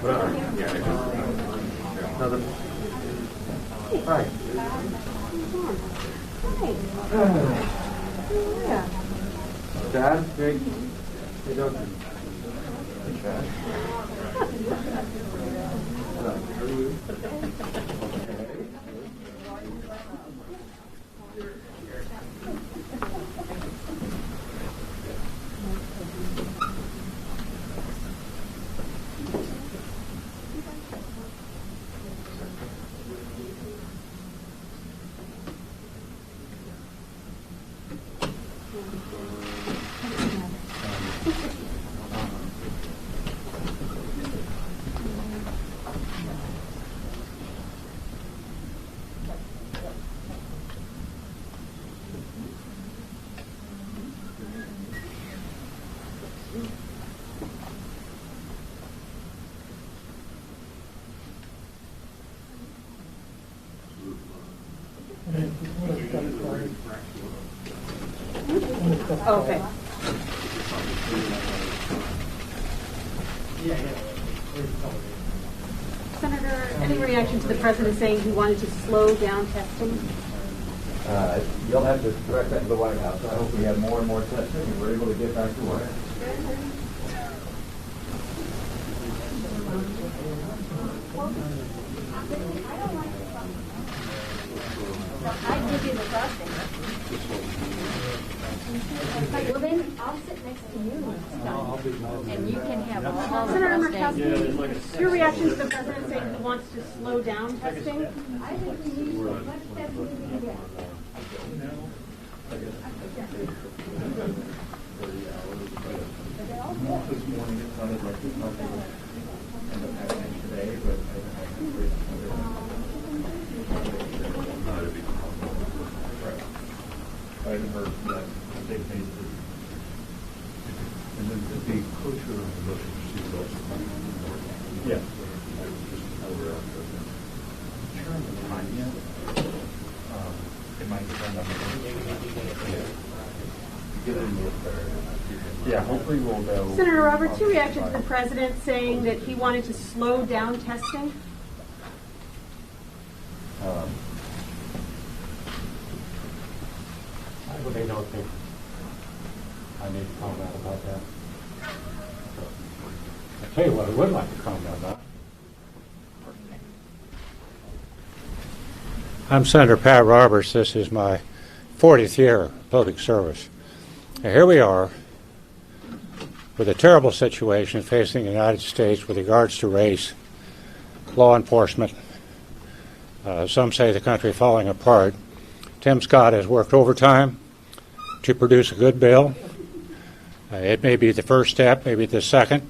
Hi. Yeah. Dad? Jake? Hey, Doctor. Hey, Chad. Hello. How are you? Okay. Senator, any reaction to the president saying he wanted to slow down testing? You'll have to direct that to the White House. I hope we have more and more testing and we're able to get back to work. I'd give you the crossing. Well, then I'll sit next to you and you can have all the Senator crossing. Murkowski, your reaction to the president saying he wants to slow down testing? I think we need as much testing as we can get. This morning it sounded like there's nothing end up happening today, but I hadn't heard that they made it. And then the closure of the motion to see also coming from the board. Yeah. I was just over the time yet. It might depend on the Get it more fair. Yeah, hopefully we'll go. Senator Roberts, your reaction to the president saying that he wanted to slow down testing? I really don't think I need to comment about that. I'll tell you what I would like to comment about. I'm Senator Pat Roberts. This is my 40th year of public service. Now, here we are with a terrible situation facing the United States with regards to race, law enforcement. Some say the country falling apart. Tim Scott has worked overtime to produce a good bill. It may be the first step, maybe the second,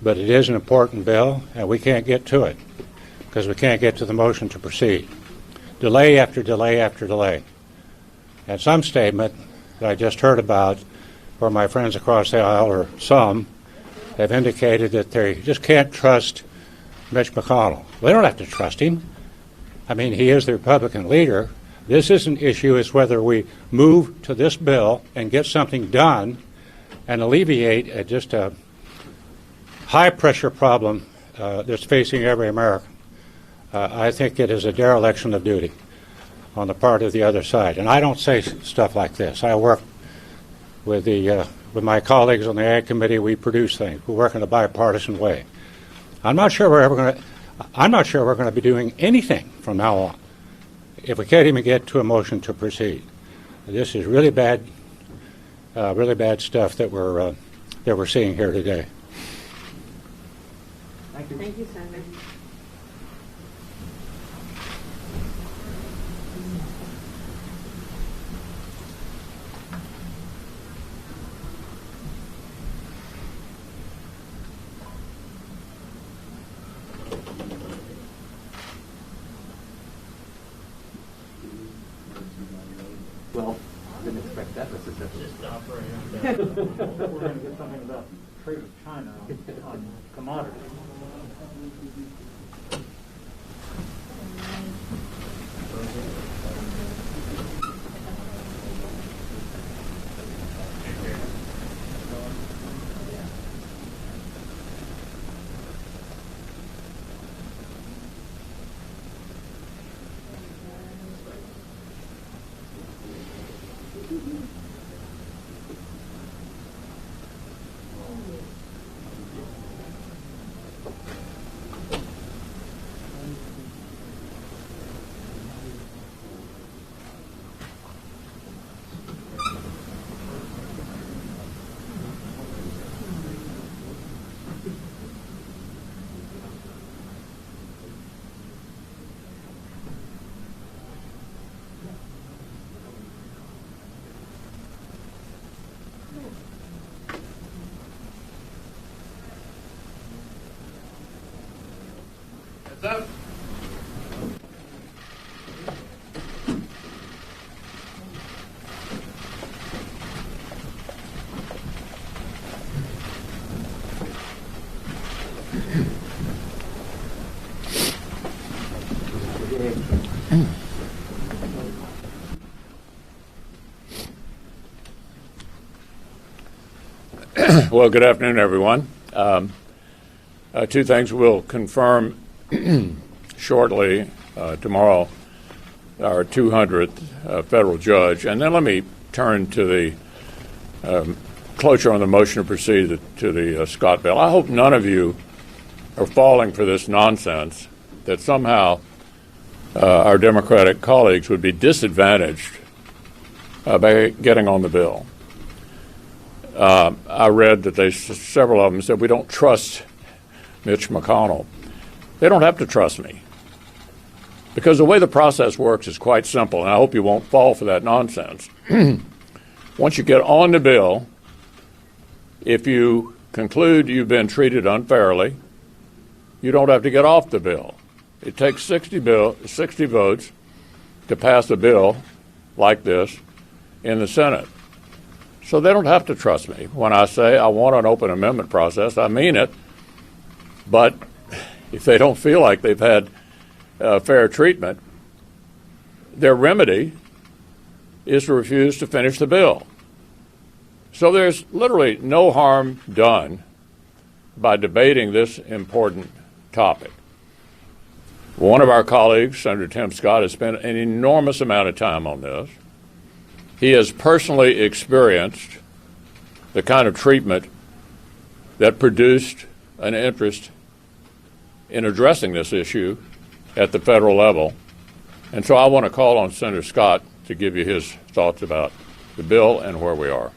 but it is an important bill, and we can't get to it because we can't get to the motion to proceed. Delay after delay after delay. And some statement that I just heard about where my friends across the aisle, or some, have indicated that they just can't trust Mitch McConnell. Well, they don't have to trust him. I mean, he is the Republican leader. This is an issue is whether we move to this bill and get something done and alleviate just a high-pressure problem that's facing every American. I think it is a dereliction of duty on the part of the other side. And I don't say stuff like this. I work with my colleagues on the Ag Committee. We produce things. We work in a bipartisan way. I'm not sure we're going to be doing anything from now on if we can't even get to a motion to proceed. This is really bad stuff that we're seeing here today. Thank you, Senator. Well, didn't expect that necessarily. We're going to get something about trade with China on commodities. Well, good afternoon, everyone. Two things we'll confirm shortly tomorrow, our 200th federal judge. And then let me turn to the cloture on the motion to proceed to the Scott bill. I hope none of you are falling for this nonsense that somehow our Democratic colleagues would be disadvantaged by getting on the bill. I read that several of them said we don't trust Mitch McConnell. They don't have to trust me, because the way the process works is quite simple, and I hope you won't fall for that nonsense. Once you get on the bill, if you conclude you've been treated unfairly, you don't have to get off the bill. It takes 60 votes to pass a bill like this in the Senate. So they don't have to trust me. When I say I want an open amendment process, I mean it. But if they don't feel like they've had fair treatment, their remedy is to refuse to finish the bill. So there's literally no harm done by debating this important topic. One of our colleagues, Senator Tim Scott, has spent an enormous amount of time on this. He has personally experienced the kind of treatment that produced an interest in addressing this issue at the federal level. And so I want to call on Senator Scott to give you his thoughts about the bill and where we are.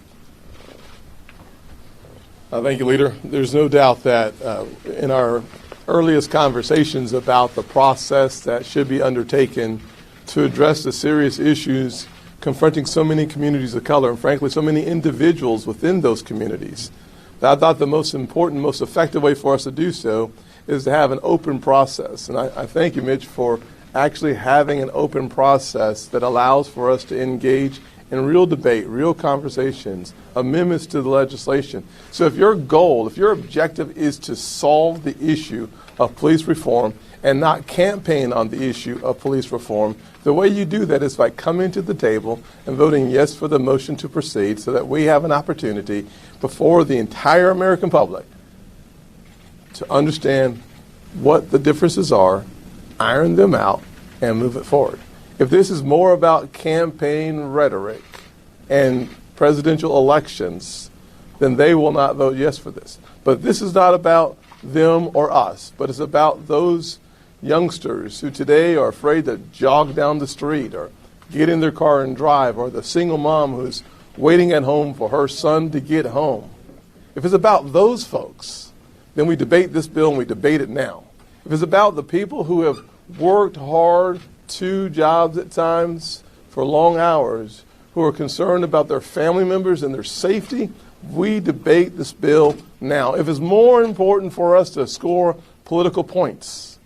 Thank you, Leader. There's no doubt that in our earliest conversations about the process that should be undertaken to address the serious issues confronting so many communities of color and, frankly, so many individuals within those communities, that I thought the most important, most effective way for us to do so is to have an open process. And I thank you, Mitch, for actually having an open process that allows for us to engage in real debate, real conversations, amendments to the legislation. So if your goal, if your objective is to solve the issue of police reform and not campaign on the issue of police reform, the way you do that is by coming to the table and voting yes for the motion to proceed so that we have an opportunity before the entire American public to understand what the differences are, iron them out, and move it forward. If this is more about campaign rhetoric and presidential elections, then they will not vote yes for this. But this is not about them or us, but it's about those youngsters who today are afraid to jog down the street or get in their car and drive, or the single mom who's waiting at home for her son to get home. If it's about those folks, then we debate this bill, and we debate it now. If it's about the people who have worked hard, 2 jobs at times, for long hours, who are concerned about their family members and their safety, we debate this bill now. If it's more important for us to score political points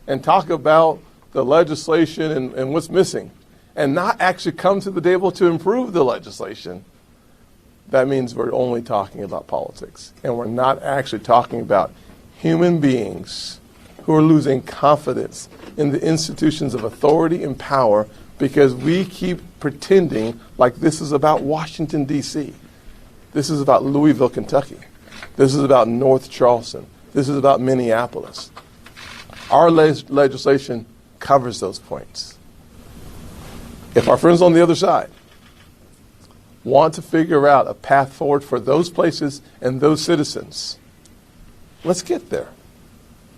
and talk about the legislation and what's missing, and not actually come to the table to improve the legislation, that means we're only talking about politics. And we're not actually talking about human beings who are losing confidence in the institutions of authority and power because we keep pretending like this is about Washington, D.C. This is about Louisville, Kentucky. This is about North Charleston. This is about Minneapolis. Our legislation covers those points. If our friends on the other side want to figure out a path forward for those places and those citizens, let's get there.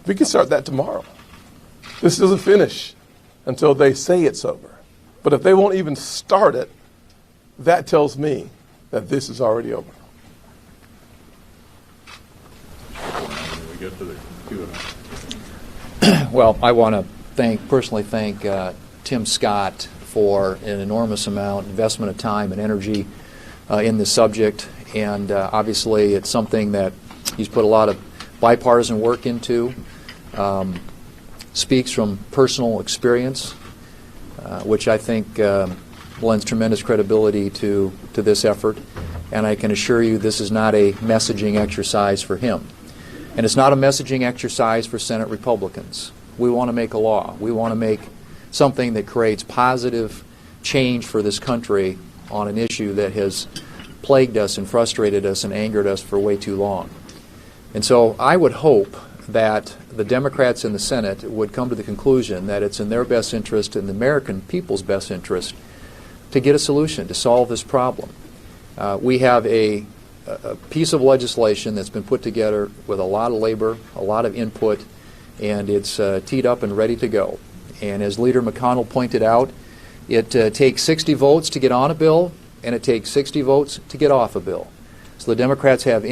We can start that tomorrow. This doesn't finish until they say it's over. But if they won't even start it, that tells me that this is already over. We get to the Q&A. Well, I want to personally thank Tim Scott for an enormous investment of time and energy in this subject. And obviously it's something that he's put a lot of bipartisan work into. speaks from personal experience, which I think lends tremendous credibility to this effort. And I can assure you this is not a messaging exercise for him. And it's not a messaging exercise for Senate Republicans. We want to make a law. We want to make something that creates positive change for this country on an issue that has plagued us and frustrated us and angered us for way too long. And so I would hope that the Democrats in the Senate would come to the conclusion that it's in their best interest and the American people's best interest to get a solution, to solve this problem. We have a piece of legislation that's been put together with a lot of labor, a lot of input, and it's teed up and ready to go. And as Leader McConnell pointed out, it takes 60 votes to get on a bill, and it takes 60 votes to get off a bill. So the Democrats have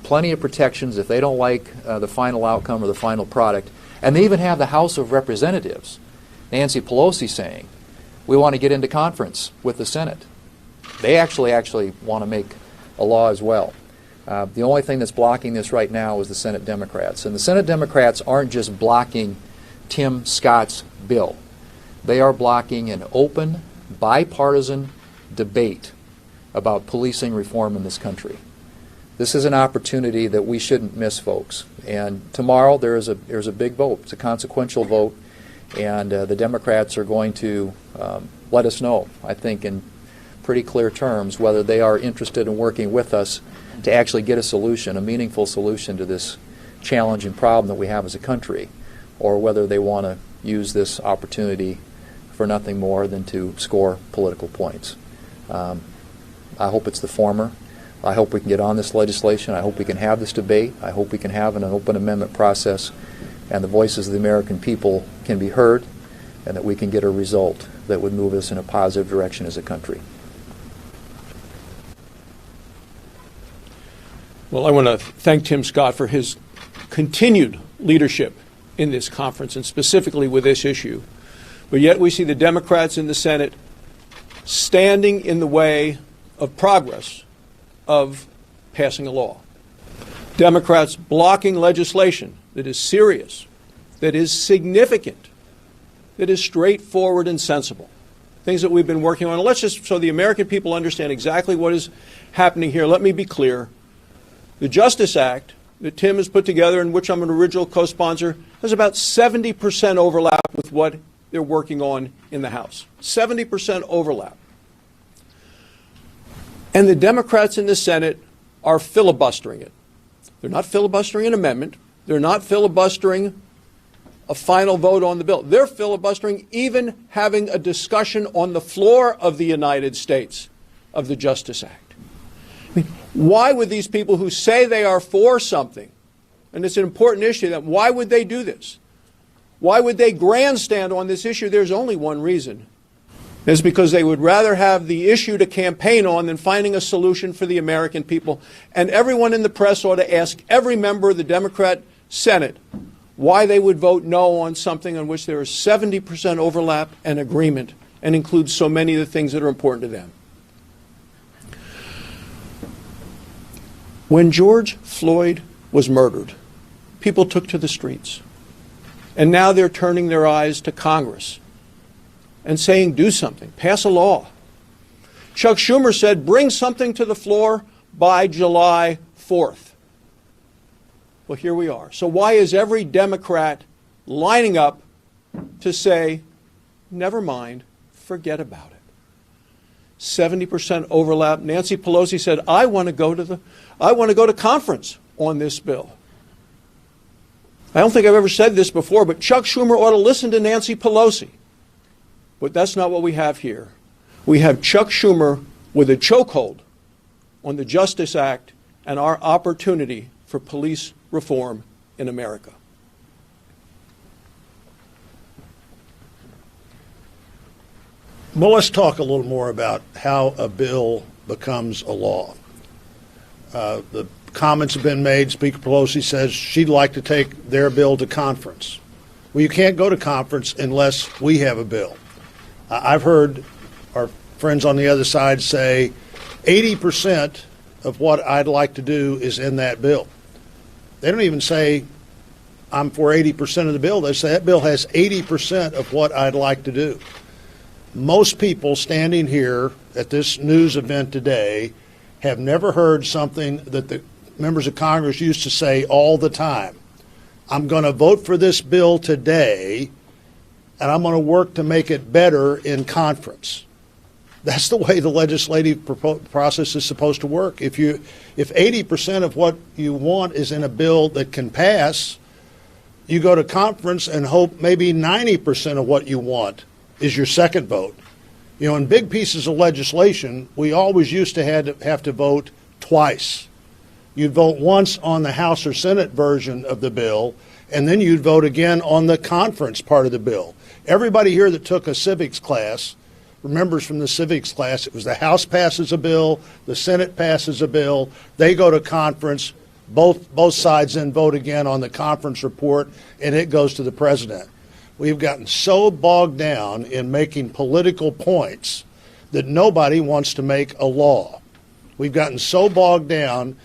plenty of protections if they don't like the final outcome or the final product. And they even have the House of Representatives, Nancy Pelosi, saying, we want to get into conference with the Senate. They actually want to make a law as well. The only thing that's blocking this right now is the Senate Democrats. And the Senate Democrats aren't just blocking Tim Scott's bill. They are blocking an open, bipartisan debate about policing reform in this country. This is an opportunity that we shouldn't miss, folks. And tomorrow there's a big vote. It's a consequential vote. And the Democrats are going to let us know, I think, in pretty clear terms, whether they are interested in working with us to actually get a solution, a meaningful solution to this challenging problem that we have as a country, or whether they want to use this opportunity for nothing more than to score political points. I hope it's the former. I hope we can get on this legislation. I hope we can have this debate. I hope we can have an open amendment process and the voices of the American people can be heard and that we can get a result that would move us in a positive direction as a country. Well, I want to thank Tim Scott for his continued leadership in this conference and specifically with this issue. But yet we see the Democrats in the Senate standing in the way of progress of passing a law. Democrats blocking legislation that is serious, that is significant, that is straightforward and sensible. Things that we've been working on. Let's just, so the American people understand exactly what is happening here, let me be clear. The Justice Act that Tim has put together, in which I'm an original co-sponsor, has about 70% overlap with what they're working on in the House. 70% overlap. And the Democrats in the Senate are filibustering it. They're not filibustering an amendment. They're not filibustering a final vote on the bill. They're filibustering even having a discussion on the floor of the United States of the Justice Act. I mean, why would these people who say they are for something, and it's an important issue to them, why would they do this? Why would they grandstand on this issue? There's only one reason. It's because they would rather have the issue to campaign on than finding a solution for the American people. And everyone in the press ought to ask every member of the Democrat Senate why they would vote no on something on which there is 70% overlap and agreement and includes so many of the things that are important to them. When George Floyd was murdered, people took to the streets. And now they're turning their eyes to Congress and saying, do something, pass a law. Chuck Schumer said, bring something to the floor by July 4th. Well, here we are. So why is every Democrat lining up to say, never mind, forget about it? 70% overlap. Nancy Pelosi said, I want to go to conference on this bill. I don't think I've ever said this before, but Chuck Schumer ought to listen to Nancy Pelosi. But that's not what we have here. We have Chuck Schumer with a chokehold on the Justice Act and our opportunity for police reform in America. Well, let's talk a little more about how a bill becomes a law. The comments have been made. Speaker Pelosi says she'd like to take their bill to conference. Well, you can't go to conference unless we have a bill. I've heard our friends on the other side say 80% of what I'd like to do is in that bill. They don't even say I'm for 80% of the bill, they say that bill has 80% of what I'd like to do. Most people standing here at this news event today have never heard something that the members of Congress used to say all the time. I'm going to vote for this bill today, and I'm going to work to make it better in conference. That's the way the legislative process is supposed to work. If 80% of what you want is in a bill that can pass, you go to conference and hope maybe 90% of what you want is your second vote. You know, in big pieces of legislation, we always used to have to vote twice. You'd vote once on the House or Senate version of the bill, and then you'd vote again on the conference part of the bill. Everybody here that took a civics class remembers from the civics class, it was the House passes a bill, the Senate passes a bill, they go to conference, both sides then vote again on the conference report, and it goes to the president. We've gotten so bogged down in making political points that nobody wants to make a law. We've gotten so bogged down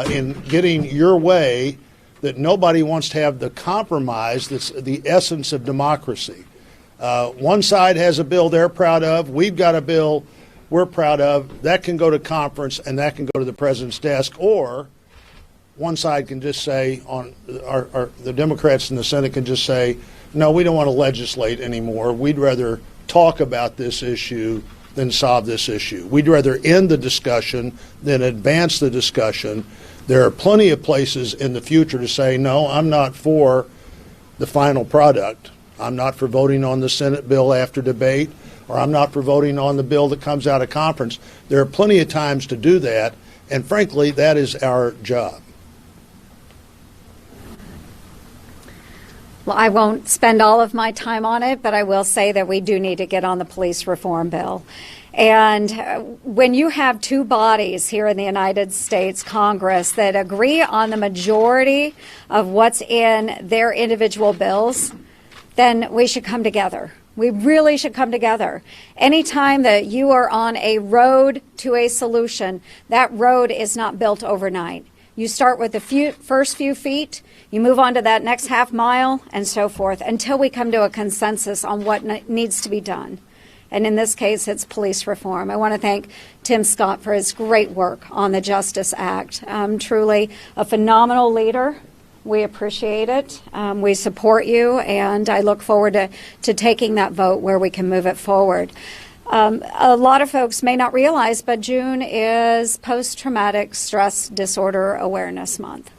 in getting your way that nobody wants to have the compromise that's the essence of democracy. One side has a bill they're proud of. We've got a bill we're proud of. That can go to conference and that can go to the president's desk. Or one side can just say, the Democrats in the Senate can just say, no, we don't want to legislate anymore. We'd rather talk about this issue than solve this issue. We'd rather end the discussion than advance the discussion. There are plenty of places in the future to say, no, I'm not for the final product. I'm not for voting on the Senate bill after debate, or I'm not for voting on the bill that comes out of conference. There are plenty of times to do that, and frankly, that is our job. Well, I won't spend all of my time on it, but I will say that we do need to get on the police reform bill. And when you have two bodies here in the United States Congress that agree on the majority of what's in their individual bills, then we should come together. We really should come together. Anytime that you are on a road to a solution, that road is not built overnight. You start with the first few feet, you move on to that next half mile, and so forth, until we come to a consensus on what needs to be done. And in this case, it's police reform. I want to thank Tim Scott for his great work on the Justice Act. Truly a phenomenal leader. We appreciate it. We support you, and I look forward to taking that vote where we can move it forward. A lot of folks may not realize, but June is Post-Traumatic Stress Disorder Awareness Month.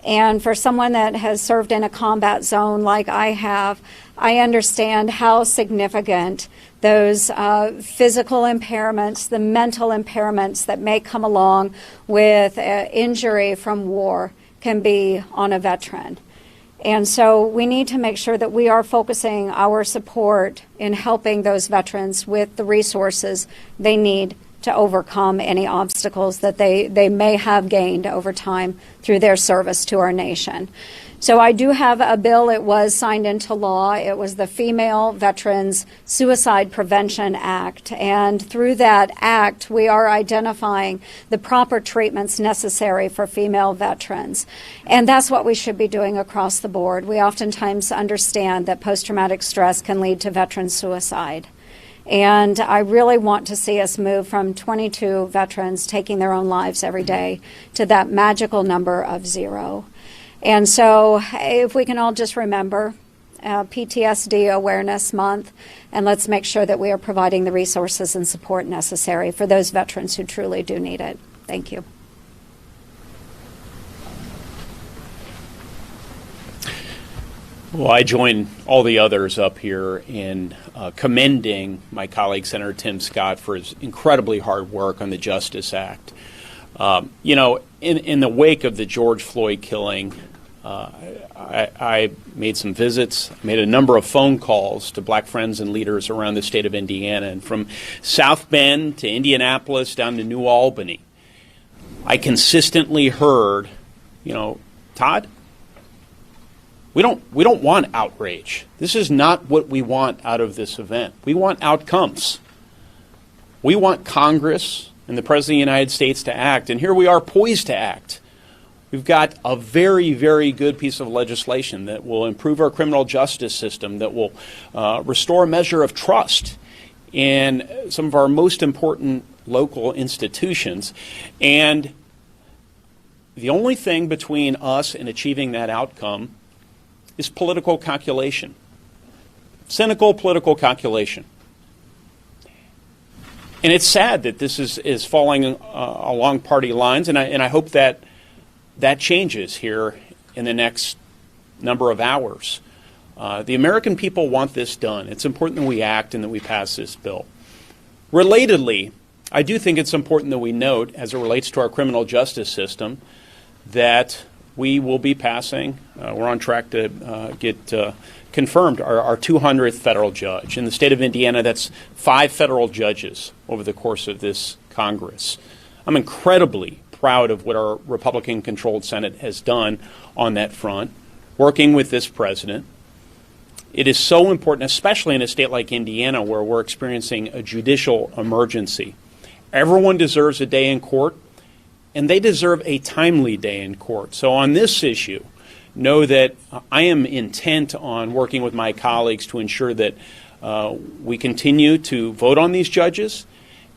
And for someone that has served in a combat zone like I have, I understand how significant those physical impairments, the mental impairments that may come along with injury from war can be on a veteran. And so we need to make sure that we are focusing our support in helping those veterans with the resources they need to overcome any obstacles that they may have gained over time through their service to our nation. So I do have a bill. It was signed into law. It was the Female Veterans Suicide Prevention Act. And through that act, we are identifying the proper treatments necessary for female veterans. And that's what we should be doing across the board. We oftentimes understand that post-traumatic stress can lead to veteran suicide. And I really want to see us move from 22 veterans taking their own lives every day to that magical number of 0. And so if we can all just remember PTSD Awareness Month, and let's make sure that we are providing the resources and support necessary for those veterans who truly do need it. Thank you. Well, I join all the others up here in commending my colleague, Senator Tim Scott, for his incredibly hard work on the Justice Act. You know, in the wake of the George Floyd killing, I made some visits, made a number of phone calls to black friends and leaders around the state of Indiana, and from South Bend to Indianapolis down to New Albany, I consistently heard, you know, Todd, we don't want outrage. This is not what we want out of this event. We want outcomes. We want Congress and the President of the United States to act, and here we are poised to act. We've got a very, very good piece of legislation that will improve our criminal justice system, that will restore a measure of trust in some of our most important local institutions. And the only thing between us and achieving that outcome is political calculation. Cynical political calculation. And it's sad that this is falling along party lines, and I hope that changes here in the next number of hours. The American people want this done. It's important that we act and that we pass this bill. Relatedly, I do think it's important that we note, as it relates to our criminal justice system, that we will be passing, we're on track to get confirmed, our 200th federal judge. In the state of Indiana, that's 5 federal judges over the course of this Congress. I'm incredibly proud of what our Republican-controlled Senate has done on that front, working with this president. It is so important, especially in a state like Indiana, where we're experiencing a judicial emergency. Everyone deserves a day in court, and they deserve a timely day in court. So on this issue, know that I am intent on working with my colleagues to ensure that we continue to vote on these judges,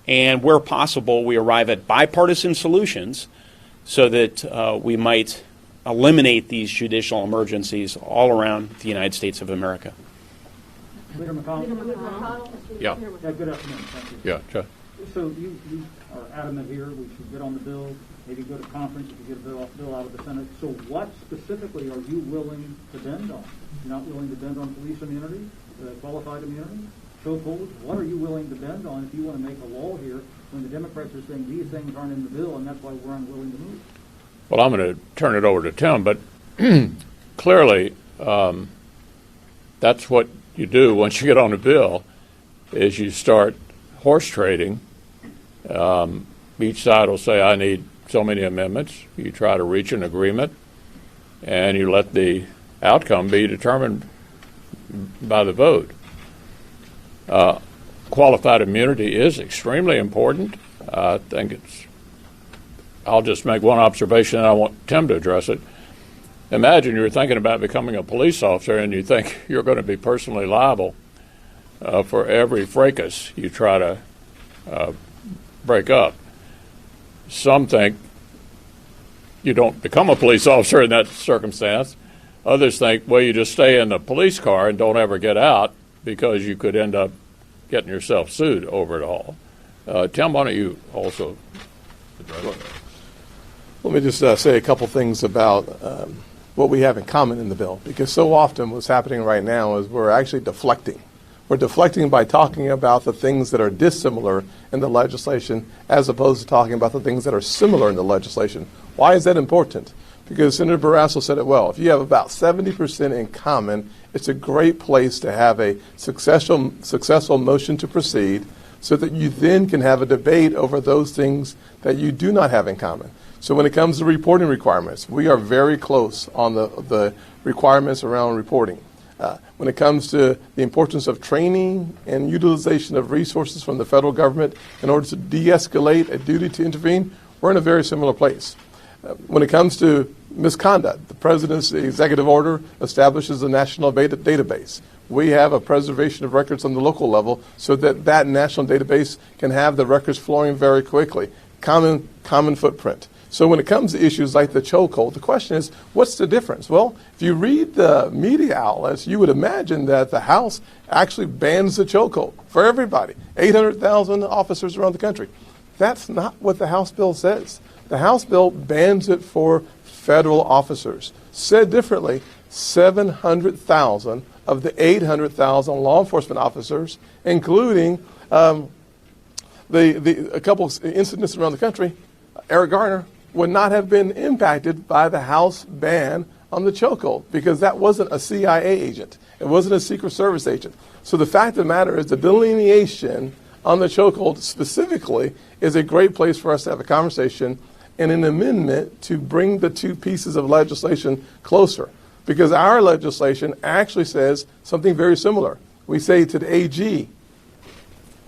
and where possible, we arrive at bipartisan solutions so that we might eliminate these judicial emergencies all around the United States of America. Leader McConnell? Yeah. Good afternoon. Thank you. Yeah, Chuck. So you are adamant here, we should get on the bill, maybe go to conference if you get a bill out of the Senate. So what specifically are you willing to bend on? You're not willing to bend on police immunity, qualified immunity, chokeholds? What are you willing to bend on if you want to make a law here when the Democrats are saying these things aren't in the bill and that's why we're unwilling to move? Well, I'm going to turn it over to Tim, but clearly that's what you do once you get on a bill, is you start horse trading. Each side will say, I need so many amendments. You try to reach an agreement, and you let the outcome be determined by the vote. Qualified immunity is extremely important. I think I'll just make one observation, and I want Tim to address it. Imagine you're thinking about becoming a police officer and you think you're going to be personally liable for every fracas you try to break up. Some think you don't become a police officer in that circumstance. Others think, well, you just stay in the police car and don't ever get out because you could end up getting yourself sued over it all. Tim, why don't you also address that? Let me just say a couple things about what we have in common in the bill, because so often what's happening right now is we're actually deflecting. We're deflecting by talking about the things that are dissimilar in the legislation as opposed to talking about the things that are similar in the legislation. Why is that important? Because Senator Barrasso said it well. If you have about 70% in common, it's a great place to have a successful motion to proceed so that you then can have a debate over those things that you do not have in common. So when it comes to reporting requirements, we are very close on the requirements around reporting. When it comes to the importance of training and utilization of resources from the federal government in order to de-escalate a duty to intervene, we're in a very similar place. When it comes to misconduct, the President's executive order establishes a national database. We have a preservation of records on the local level so that that national database can have the records flowing very quickly. Common footprint. So when it comes to issues like the chokehold, the question is, what's the difference? Well, if you read the media outlets, you would imagine that the House actually bans the chokehold for everybody, 800,000 officers around the country. That's not what the House bill says. The House bill bans it for federal officers. Said differently, 700,000 of the 800,000 law enforcement officers, including a couple of incidents around the country, Eric Garner would not have been impacted by the House ban on the chokehold because that wasn't a CIA agent. It wasn't a Secret Service agent. So the fact of the matter is the delineation on the chokehold specifically is a great place for us to have a conversation and an amendment to bring the two pieces of legislation closer. Because our legislation actually says something very similar. We say to the AG,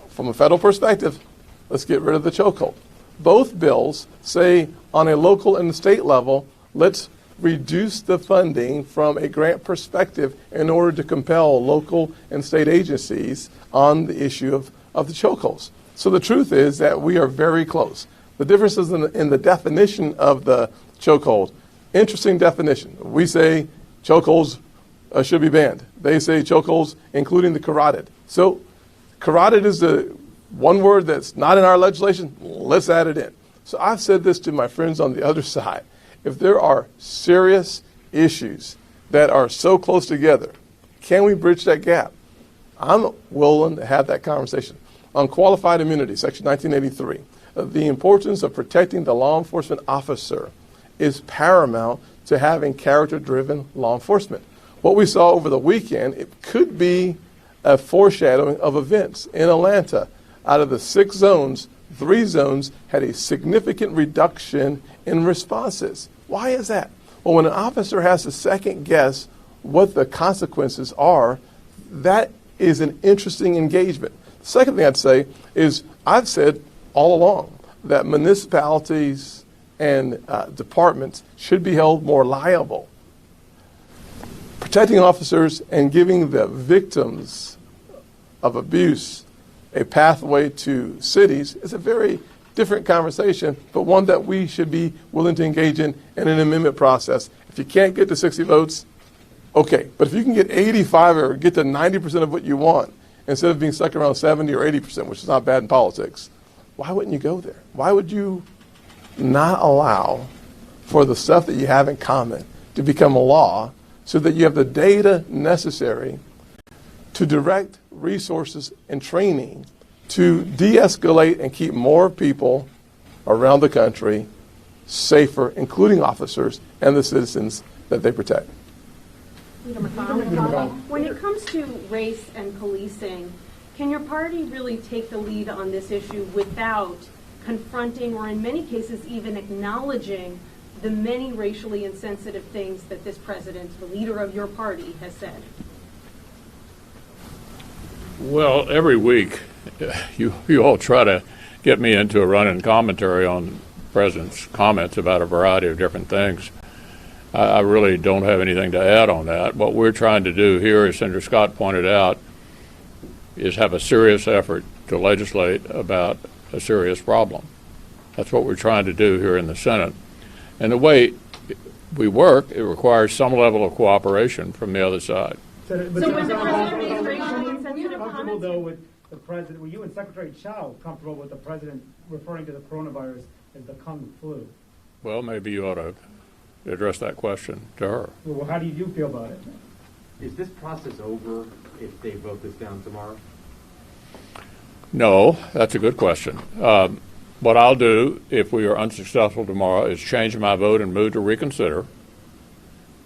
from a federal perspective, let's get rid of the chokehold. Both bills say on a local and state level, let's reduce the funding from a grant perspective in order to compel local and state agencies on the issue of the chokeholds. So the truth is that we are very close. The differences in the definition of the chokehold, interesting definition. We say chokeholds should be banned. They say chokeholds, including the carotid. So carotid is the one word that's not in our legislation. Let's add it in. So I've said this to my friends on the other side. If there are serious issues that are so close together, can we bridge that gap? I'm willing to have that conversation. On qualified immunity, Section 1983, the importance of protecting the law enforcement officer is paramount to having character-driven law enforcement. What we saw over the weekend, it could be a foreshadowing of events. In Atlanta, out of the 6 zones, 3 zones had a significant reduction in responses. Why is that? Well, when an officer has to second guess what the consequences are, that is an interesting engagement. The second thing I'd say is I've said all along that municipalities and departments should be held more liable. Protecting officers and giving the victims of abuse a pathway to cities is a very different conversation, but one that we should be willing to engage in an amendment process. If you can't get to 60 votes, okay. But if you can get 85 or get to 90% of what you want, instead of being stuck around 70 or 80%, which is not bad in politics, why wouldn't you go there? Why would you not allow for the stuff that you have in common to become a law so that you have the data necessary to direct resources and training to de-escalate and keep more people around the country safer, including officers and the citizens that they protect? When it comes to race and policing, can your party really take the lead on this issue without confronting or in many cases even acknowledging the many racially insensitive things that this president, the leader of your party, has said? Well, every week you all try to get me into a running commentary on the president's comments about a variety of different things. I really don't have anything to add on that. What we're trying to do here, as Senator Scott pointed out, is have a serious effort to legislate about a serious problem. That's what we're trying to do here in the Senate. And the way we work, it requires some level of cooperation from the other side. So when the president makes racially insensitive comments, though, with the president, were you and Secretary Chow comfortable with the president referring to the coronavirus as the Kung flu? Well, maybe you ought to address that question to her. Well, how do you feel about it? Is this process over if they vote this down tomorrow? No, that's a good question. What I'll do if we are unsuccessful tomorrow is change my vote and move to reconsider.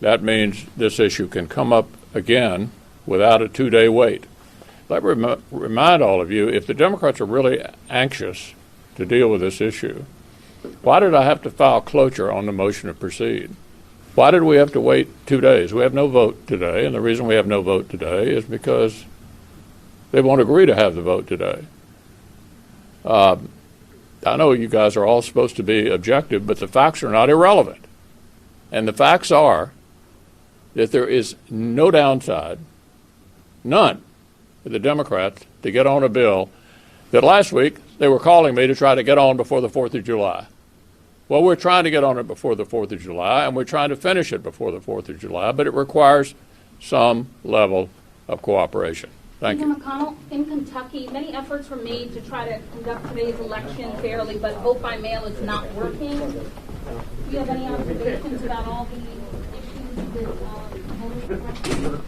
That means this issue can come up again without a 2-day wait. Let me remind all of you, if the Democrats are really anxious to deal with this issue, why did I have to file cloture on the motion to proceed? Why did we have to wait 2 days? We have no vote today, and the reason we have no vote today is because they won't agree to have the vote today. I know you guys are all supposed to be objective, but the facts are not irrelevant. And the facts are that there is no downside, none, for the Democrats to get on a bill that last week they were calling me to try to get on before the 4th of July. Well, we're trying to get on it before the 4th of July, and we're trying to finish it before the 4th of July, but it requires some level of cooperation. Thank you. Speaker McConnell, in Kentucky, many efforts were made to try to conduct today's election fairly, but vote by mail is not working. Do you have any observations about all the issues that voters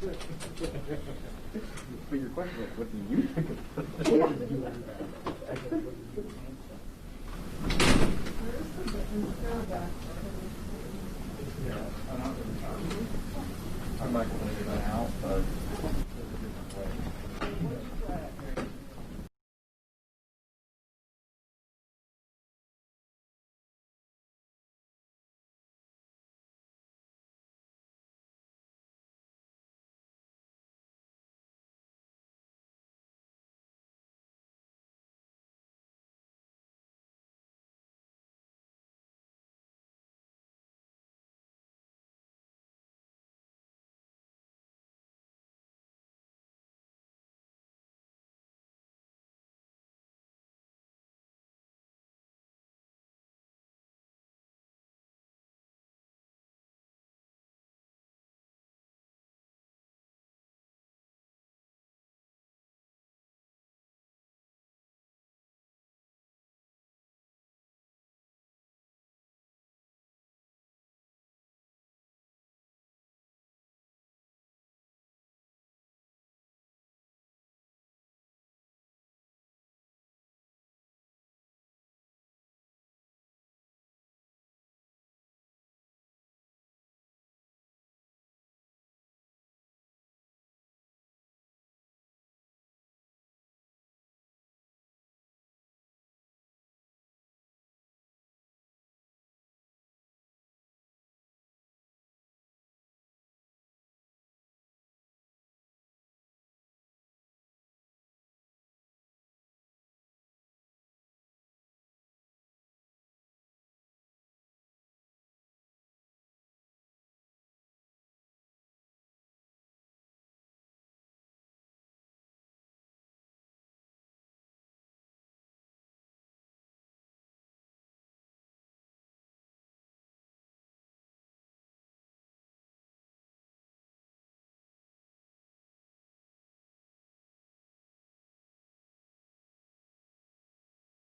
But your question is, what do you think of